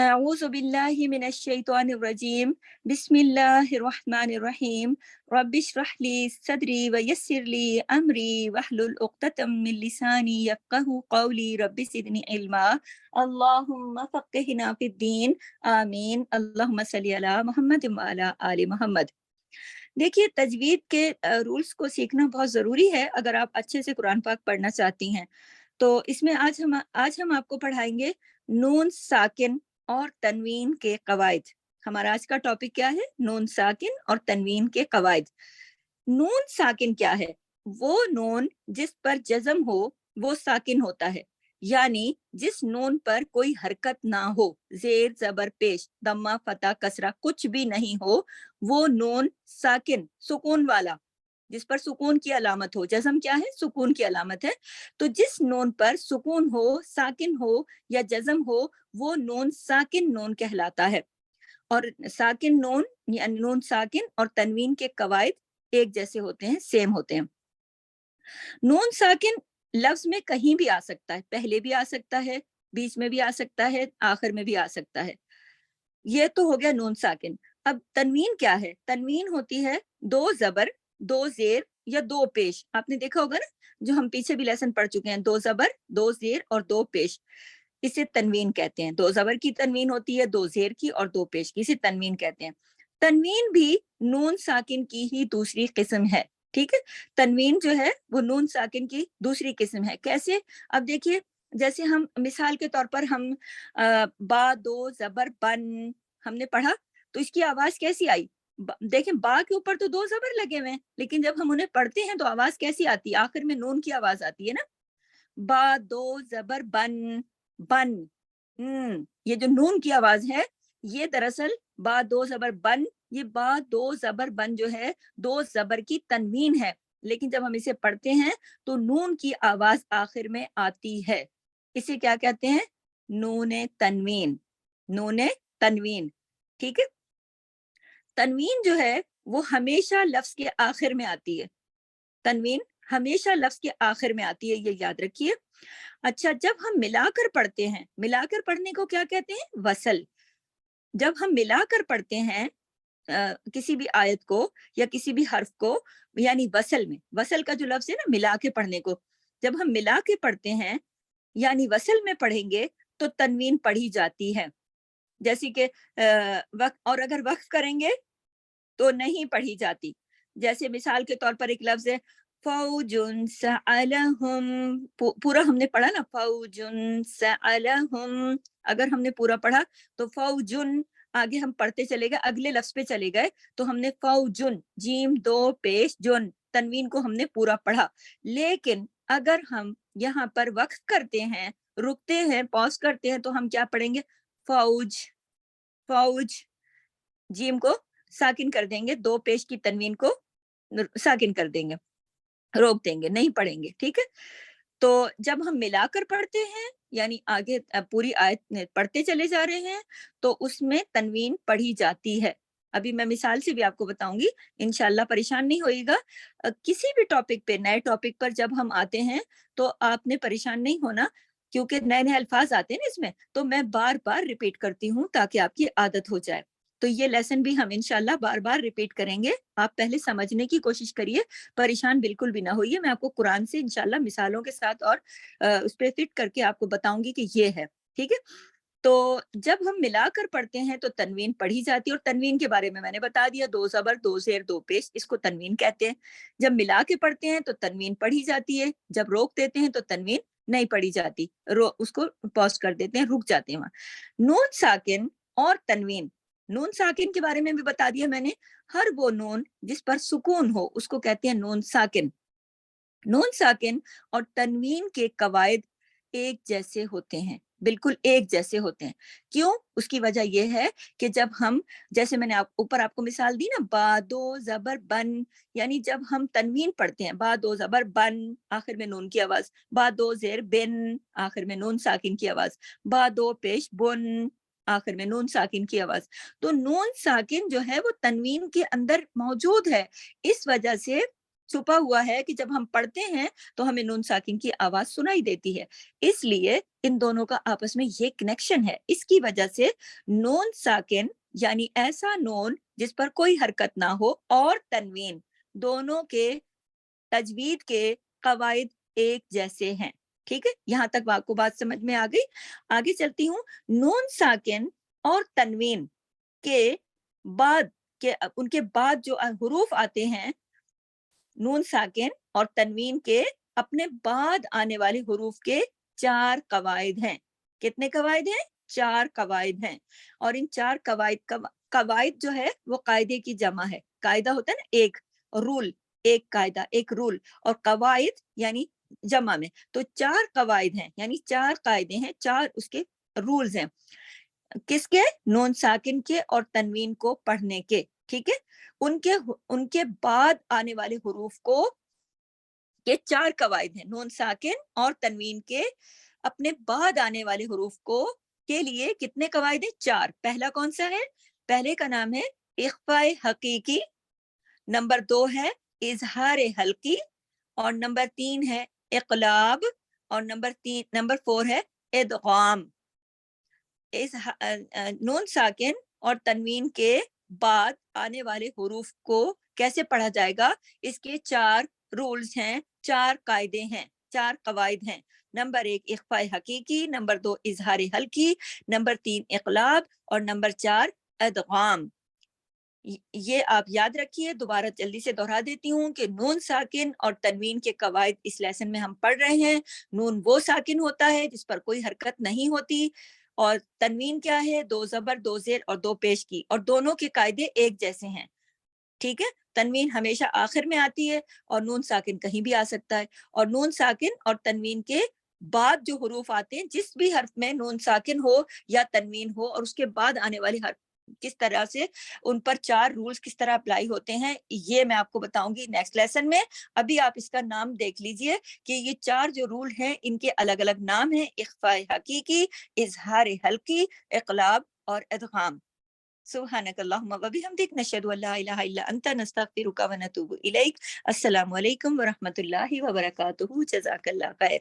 أعوذ بالله من الشيطان الرجيم بسم الله الرحمن الرحيم رب اشرح لي صدري ويسر لي أمري واحلل عقدة من لساني يفقهوا قولي رب زدني علما اللهم فقهنا في الدين آمین اللهم صل علی محمد وعلی آل محمد۔ دیکھیے تجوید کے رولز کو سیکھنا بہت ضروری ہے اگر آپ اچھے سے قرآن پاک پڑھنا چاہتی ہیں۔ تو اس میں آج ہم آپ کو پڑھائیں گے نون ساکن اور تنوین کے قواعد۔ ہمارا آج کا ٹاپک کیا ہے؟ نون ساکن اور تنوین کے قواعد۔ نون ساکن کیا ہے؟ وہ نون جس پر جزم ہو وہ ساکن ہوتا ہے، یعنی جس نون پر کوئی حرکت نہ ہو، زیر زبر پیش ضمہ فتح کسرہ کچھ بھی نہیں ہو، وہ نون ساکن سکون والا، جس پر سکون کی علامت ہو۔ جزم کیا ہے؟ سکون کی علامت ہے۔ تو جس نون پر سکون ہو، ساکن ہو یا جزم ہو، وہ نون ساکن نون کہلاتا ہے۔ اور ساکن نون یعنی نون ساکن اور تنوین کے قواعد ایک جیسے ہوتے ہیں، سیم ہوتے ہیں۔ نون ساکن لفظ میں کہیں بھی آ سکتا ہے، پہلے بھی آ سکتا ہے، بیچ میں بھی آ سکتا ہے، آخر میں بھی آ سکتا ہے۔ یہ تو ہو گیا نون ساکن۔ اب تنوین کیا ہے؟ تنوین ہوتی ہے دو زبر، دو زیر یا دو پیش۔ آپ نے دیکھا ہوگا نا، جو ہم پیچھے بھی لیسن پڑھ چکے ہیں، دو زبر، دو زیر اور دو پیش، اسے تنوین کہتے ہیں۔ دو زبر کی تنوین ہوتی ہے، دو زیر کی اور دو پیش کی، اسے تنوین کہتے ہیں۔ تنوین بھی نون ساکن کی ہی دوسری قسم ہے، ٹھیک ہے؟ تنوین جو ہے وہ نون ساکن کی دوسری قسم ہے۔ کیسے؟ اب دیکھیے، جیسے ہم مثال کے طور پر ہم با دو زبر بن ہم نے پڑھا، تو اس کی آواز کیسی آئی؟ دیکھیں با کے اوپر تو دو زبر لگے ہوئے ہیں، لیکن جب ہم انہیں پڑھتے ہیں تو آواز کیسی آتی ہے؟ آخر میں نون کی آواز آتی ہے نا۔ با دو زبر بن، بن، یہ جو نون کی آواز ہے، یہ دراصل با دو زبر بن، یہ با دو زبر بن جو ہے دو زبر کی تنوین ہے، لیکن جب ہم اسے پڑھتے ہیں تو نون کی آواز آخر میں آتی ہے۔ اسے کیا کہتے ہیں؟ نون تنوین، نون تنوین، ٹھیک ہے؟ تنوین جو ہے وہ ہمیشہ لفظ کے آخر میں آتی ہے۔ تنوین ہمیشہ لفظ کے آخر میں آتی ہے، یہ یاد رکھیے۔ اچھا، جب ہم ملا کر پڑھتے ہیں، ملا کر پڑھنے کو کیا کہتے ہیں؟ وصل۔ جب ہم ملا کر پڑھتے ہیں کسی بھی آیت کو یا کسی بھی حرف کو، یعنی وصل میں، وصل کا جو لفظ ہے نا، ملا کے پڑھنے کو، جب ہم ملا کے پڑھتے ہیں یعنی وصل میں پڑھیں گے تو تنوین پڑھی جاتی ہے۔ جیسے کہ اور اگر وقف کریں گے تو نہیں پڑھی جاتی۔ جیسے مثال کے طور پر ایک لفظ ہے فوجن سألہم، پورا ہم نے پڑھا نا، فوجن سألہم، اگر ہم نے پورا پڑھا تو فوجن، آگے ہم پڑھتے چلے گئے، اگلے لفظ پہ چلے گئے تو ہم نے فوجن، جیم دو پیش جن، تنوین کو ہم نے پورا پڑھا۔ لیکن اگر ہم یہاں پر وقف کرتے ہیں، رکتے ہیں، پاز کرتے ہیں، تو ہم کیا پڑھیں گے؟ فوج، فوج، جیم کو ساکن کر دیں گے، دو پیش کی تنوین کو ساکن کر دیں گے، روک دیں گے، نہیں پڑھیں گے، ٹھیک ہے؟ تو جب ہم ملا کر پڑھتے ہیں یعنی آگے پوری آیت پڑھتے چلے جا رہے ہیں تو اس میں تنوین پڑھی جاتی ہے۔ ابھی میں مثال سے بھی آپ کو بتاؤں گی، انشاءاللہ پریشان نہیں ہوئے گا۔ کسی بھی ٹاپک پہ، نئے ٹاپک پر جب ہم آتے ہیں تو آپ نے پریشان نہیں ہونا، کیونکہ نئے نئے الفاظ آتے ہیں نا اس میں، تو میں بار بار ریپیٹ کرتی ہوں تاکہ آپ کی عادت ہو جائے۔ تو یہ لیسن بھی ہم انشاءاللہ بار بار ریپیٹ کریں گے۔ آپ پہلے سمجھنے کی کوشش کریے، پریشان بالکل بھی نہ ہوئیے۔ میں آپ کو قرآن سے انشاءاللہ مثالوں کے ساتھ اور اس پہ فٹ کر کے آپ کو بتاؤں گی کہ یہ ہے، ٹھیک ہے؟ تو جب ہم ملا کر پڑھتے ہیں تو تنوین پڑھی جاتی ہے، اور تنوین کے بارے میں نے بتا دیا، دو زبر، دو زیر، دو پیش، اس کو تنوین کہتے ہیں۔ جب ملا کے پڑھتے ہیں تو تنوین پڑھی جاتی ہے، جب روک دیتے ہیں تو تنوین نہیں پڑھی جاتی، اس کو پاز کر دیتے ہیں، رک جاتے ہیں وہاں۔ نون ساکن اور تنوین، نون ساکن کے بارے میں بھی بتا دیا میں نے، ہر وہ نون جس پر سکون ہو اس کو کہتے ہیں نون ساکن۔ نون ساکن اور تنوین کے قواعد ایک جیسے ہوتے ہیں، بالکل ایک جیسے ہوتے ہیں۔ کیوں؟ اس کی وجہ یہ ہے کہ جب ہم، جیسے میں نے اوپر آپ کو مثال دی نا، با دو زبر بن، یعنی جب ہم تنوین پڑھتے ہیں، با دو زبر بن، آخر میں نون کی آواز، با دو زیر بن، آخر میں نون ساکن کی آواز، با دو پیش بن، آخر میں نون ساکن کی آواز۔ تو نون ساکن جو ہے وہ تنوین کے اندر موجود ہے، اس وجہ سے چھپا ہوا ہے کہ جب ہم پڑھتے ہیں تو ہمیں نون ساکن کی آواز سنائی دیتی ہے، اس لیے ان دونوں کا آپس میں یہ کنیکشن ہے۔ اس کی وجہ سے نون ساکن یعنی ایسا نون جس پر کوئی حرکت نہ ہو اور تنوین، دونوں کے تجوید کے قواعد ایک جیسے ہیں۔ ٹھیک ہے، یہاں تک آپ کو بات سمجھ میں آ گئی۔ آگے چلتی ہوں۔ نون ساکن اور تنوین کے بعد ان کے بعد جو حروف آتے ہیں، نون ساکن اور تنوین کے اپنے بعد آنے والے حروف کے 4 قواعد ہیں۔ کتنے قواعد ہیں؟ 4 قواعد ہیں۔ اور ان 4 قواعد جو ہے وہ قاعدے کی جمع ہے۔ قاعدہ ہوتا ہے نا ایک، رول، ایک قاعدہ، ایک رول، اور قواعد یعنی جمع میں، تو 4 قواعد ہیں، یعنی 4 قاعدے ہیں، 4 اس کے رولز ہیں۔ کس کے؟ نون ساکن کے اور تنوین کو پڑھنے کے۔ ٹھیک ہے، ان کے بعد آنے والے حروف کو یہ 4 قواعد ہیں۔ نون ساکن اور تنوین کے اپنے بعد آنے والے حروف کو کے لیے کتنے قواعد ہیں؟ 4۔ پہلا کون سا ہے؟ پہلے کا نام ہے اخفاء حقیقی، نمبر 2 ہے اظہار حلقی، اور نمبر 3 ہے اقلاب، اور نمبر 4 ہے ادغام۔ نون ساکن اور تنوین کے بعد آنے والے حروف کو کیسے پڑھا جائے گا؟ اس کے 4 رولز ہیں، 4 قاعدے ہیں، 4 قواعد ہیں۔ نمبر 1 اخفاء حقیقی، نمبر 2 اظہار حلقی، نمبر 3 اقلاب، اور نمبر 4 ادغام۔ یہ آپ یاد رکھیے، دوبارہ جلدی سے دہرا دیتی ہوں کہ نون ساکن اور تنوین کے قواعد اس لیسن میں ہم پڑھ رہے ہیں۔ نون وہ ساکن ہوتا ہے جس پر کوئی حرکت نہیں ہوتی، اور تنوین کیا ہے؟ 2 زبر، 2 زیر اور 2 پیش کی، اور دونوں کے قاعدے ایک جیسے ہیں۔ ٹھیک ہے، تنوین ہمیشہ آخر میں آتی ہے اور نون ساکن کہیں بھی آ سکتا ہے، اور نون ساکن اور تنوین کے بعد جو حروف آتے ہیں، جس بھی حرف میں نون ساکن ہو یا تنوین ہو، اور اس کے بعد آنے والے حرف کس طرح سے ان پر 4 رولز کس طرح اپلائی ہوتے ہیں، یہ میں آپ کو بتاؤں گی نیکسٹ لیسن میں۔ ابھی آپ اس کا نام دیکھ لیجئے کہ یہ 4 جو رول ہیں ان کے الگ الگ نام ہیں: اخفاء حقیقی، اظہار حلقی، اقلاب اور ادغام۔ سبحانک اللہم و بحمدک، نشہد ان لا الہ الا انت، نستغفرک و نتوب الیک۔ السلام علیکم ورحمۃ اللہ وبرکاتہ۔ جزاک اللہ خیر۔